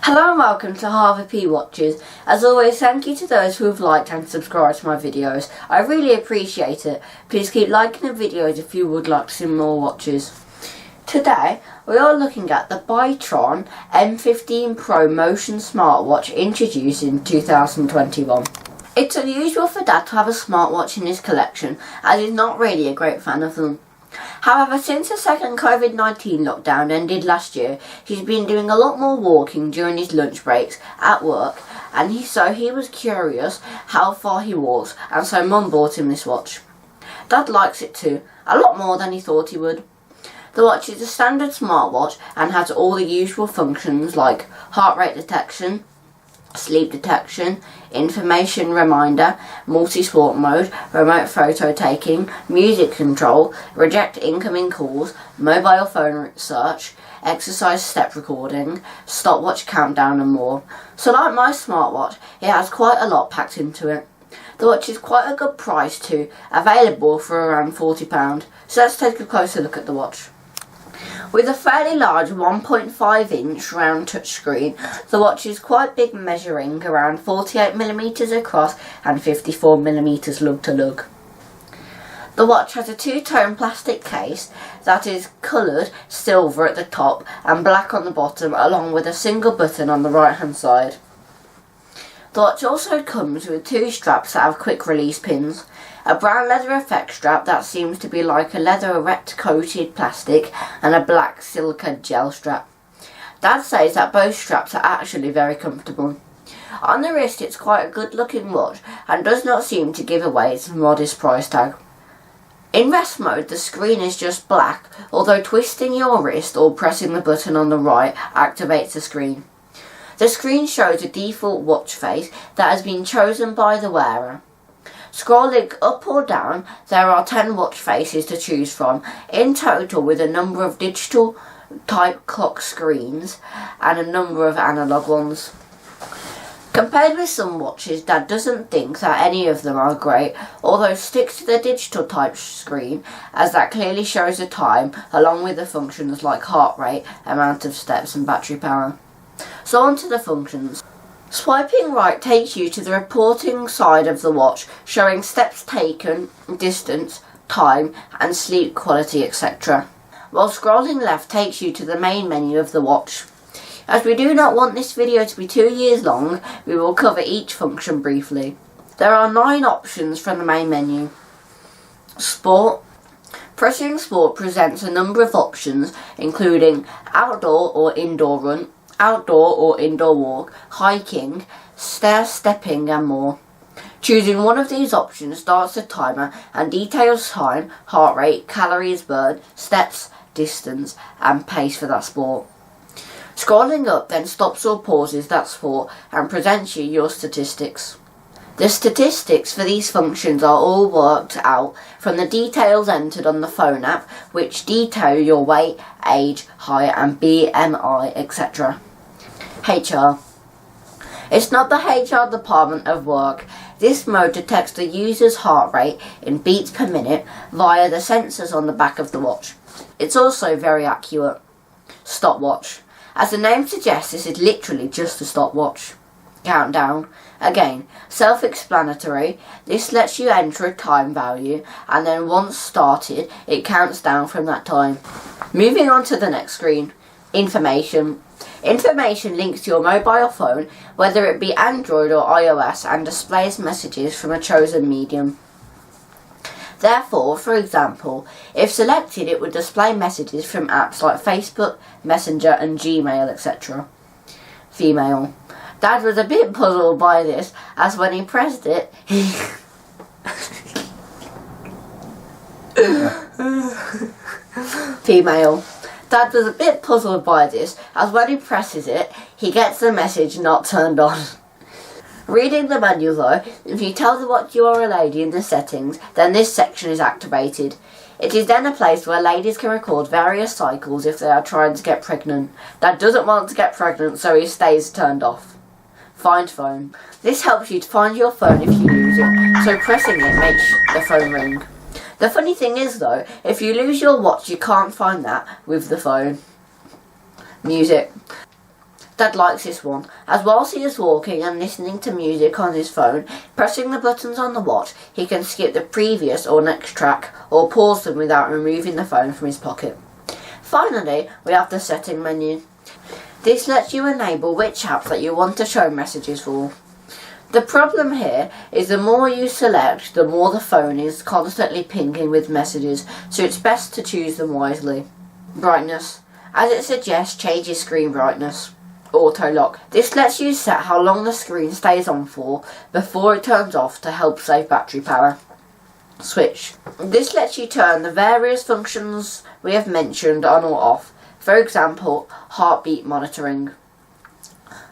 Hello and welcome to Harvey Watches. As always, thank you to those who have liked and subscribed to my videos. I really appreciate it. Please keep liking the videos if you would like to see more watches. Today, we are looking at the Byttron M15 Pro Motion smartwatch introduced in 2021. It's unusual for Dad to have a smartwatch in his collection, as he's not really a great fan of them. However, since the second COVID-19 lockdown ended last year, he's been doing a lot more walking during his lunch breaks at work, and he was curious how far he walks, and so Mum bought him this watch. Dad likes it too, a lot more than he thought he would. The watch is a standard smartwatch and has all the usual functions like heart rate detection, sleep detection, information reminder, multi-sport mode, remote photo taking, music control, reject incoming calls, mobile phone search, exercise step recording, stopwatch countdown and more. So like my smartwatch, it has quite a lot packed into it. The watch is quite a good price too, available for around £40. So let's take a closer look at the watch. With a fairly large 1.5-inch round touchscreen, the watch is quite big, measuring around 48mm across and 54mm lug to lug. The watch has a two-tone plastic case that is coloured silver at the top and black on the bottom, along with a single button on the right hand side. The watch also comes with two straps that have quick release pins, a brown leather effect strap that seems to be like a leather erect coated plastic, and a black silica gel strap. Dad says that both straps are actually very comfortable. On the wrist, it's quite a good looking watch and does not seem to give away its modest price tag. In rest mode, the screen is just black, although twisting your wrist or pressing the button on the right activates the screen. The screen shows a default watch face that has been chosen by the wearer. Scrolling up or down, there are 10 watch faces to choose from, in total, with a number of digital type clock screens and a number of analog ones. Compared with some watches, Dad doesn't think that any of them are great, although sticks to the digital type screen, as that clearly shows the time along with the functions like heart rate, amount of steps and battery power. So on to the functions. Swiping right takes you to the reporting side of the watch, showing steps taken, distance, time and sleep quality, etc. While scrolling left takes you to the main menu of the watch. As we do not want this video to be 2 years long, we will cover each function briefly. There are 9 options from the main menu. Sport. Pressing Sport presents a number of options, including outdoor or indoor run, outdoor or indoor walk, hiking, stair-stepping and more. Choosing one of these options starts the timer and details time, heart rate, calories burned, steps, distance and pace for that sport. Scrolling up then stops or pauses that sport and presents you your statistics. The statistics for these functions are all worked out from the details entered on the phone app, which detail your weight, age, height and BMI, etc. HR. It's not the HR department of work. This mode detects the user's heart rate in beats per minute via the sensors on the back of the watch. It's also very accurate. Stopwatch. As the name suggests, this is literally just a stopwatch. Countdown. Again, self-explanatory. This lets you enter a time value and then once started, it counts down from that time. Moving on to the next screen. Information. Information links to your mobile phone, whether it be Android or iOS, and displays messages from a chosen medium. Therefore, for example, if selected, it would display messages from apps like Facebook, Messenger and Gmail, etc. Female. Dad was a bit puzzled by this, as when he pressed it, Female. Dad was a bit puzzled by this, as when he presses it, he gets the message not turned on. Reading the manual though, if you tell the watch you are a lady in the settings, then this section is activated. It is then a place where ladies can record various cycles if they are trying to get pregnant. Dad doesn't want to get pregnant, so he stays turned off. Find phone. This helps you to find your phone if you lose it, so pressing it makes the phone ring. The funny thing is though, if you lose your watch you can't find that with the phone. Music. Dad likes this one, as whilst he is walking and listening to music on his phone, pressing the buttons on the watch, he can skip the previous or next track, or pause them without removing the phone from his pocket. Finally, we have the setting menu. This lets you enable which apps that you want to show messages for. The problem here is the more you select, the more the phone is constantly pinging with messages, so it's best to choose them wisely. Brightness. As it suggests, changes screen brightness. Auto lock. This lets you set how long the screen stays on for before it turns off to help save battery power. Switch. This lets you turn the various functions we have mentioned on or off. For example, heartbeat monitoring.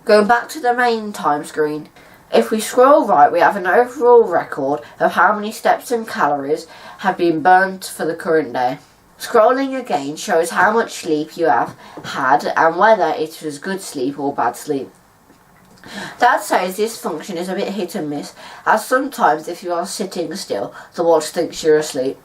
Going back to the main time screen. If we scroll right, we have an overall record of how many steps and calories have been burnt for the current day. Scrolling again shows how much sleep you have had and whether it was good sleep or bad sleep. Dad says this function is a bit hit and miss, as sometimes if you are sitting still, the watch thinks you're asleep.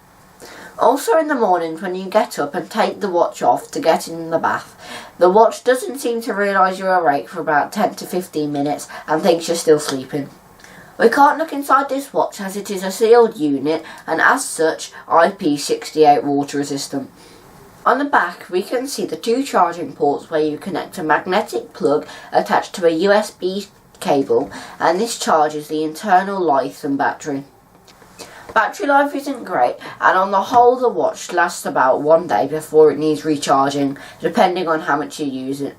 Also in the mornings when you get up and take the watch off to get in the bath, the watch doesn't seem to realise you're awake for about 10 to 15 minutes and thinks you're still sleeping. We can't look inside this watch as it is a sealed unit and as such IP68 water resistant. On the back we can see the two charging ports where you connect a magnetic plug attached to a USB cable, and this charges the internal lithium battery. Battery life isn't great, and on the whole the watch lasts about 1 day before it needs recharging, depending on how much you use it.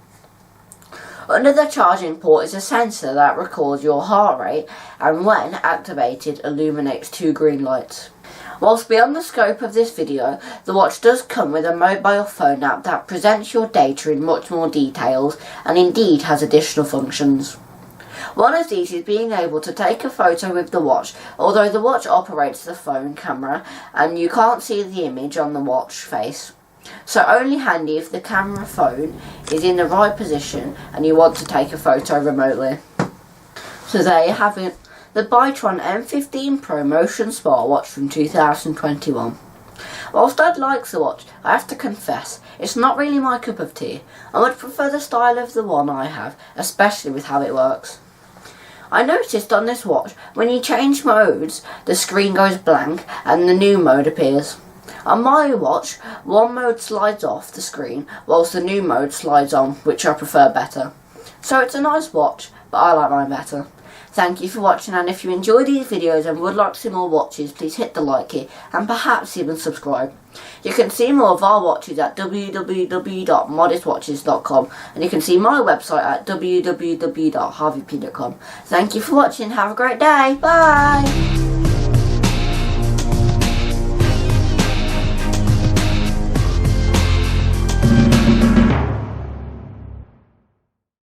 Under the charging port is a sensor that records your heart rate and when activated illuminates two green lights. Whilst beyond the scope of this video, the watch does come with a mobile phone app that presents your data in much more details and indeed has additional functions. One of these is being able to take a photo with the watch, although the watch operates the phone camera and you can't see the image on the watch face. So only handy if the camera phone is in the right position and you want to take a photo remotely. So there you have it, the Byttron M15 Pro Motion Smartwatch from 2021. Whilst Dad likes the watch, I have to confess, it's not really my cup of tea. I would prefer the style of the one I have, especially with how it works. I noticed on this watch, when you change modes, the screen goes blank and the new mode appears. On my watch, one mode slides off the screen, whilst the new mode slides on, which I prefer better. So it's a nice watch, but I like mine better. Thank you for watching, and if you enjoy these videos and would like to see more watches, please hit the like key and perhaps even subscribe. You can see more of our watches at www.modestwatches.com, and you can see my website at www.harveyp.com. Thank you for watching, have a great day, bye!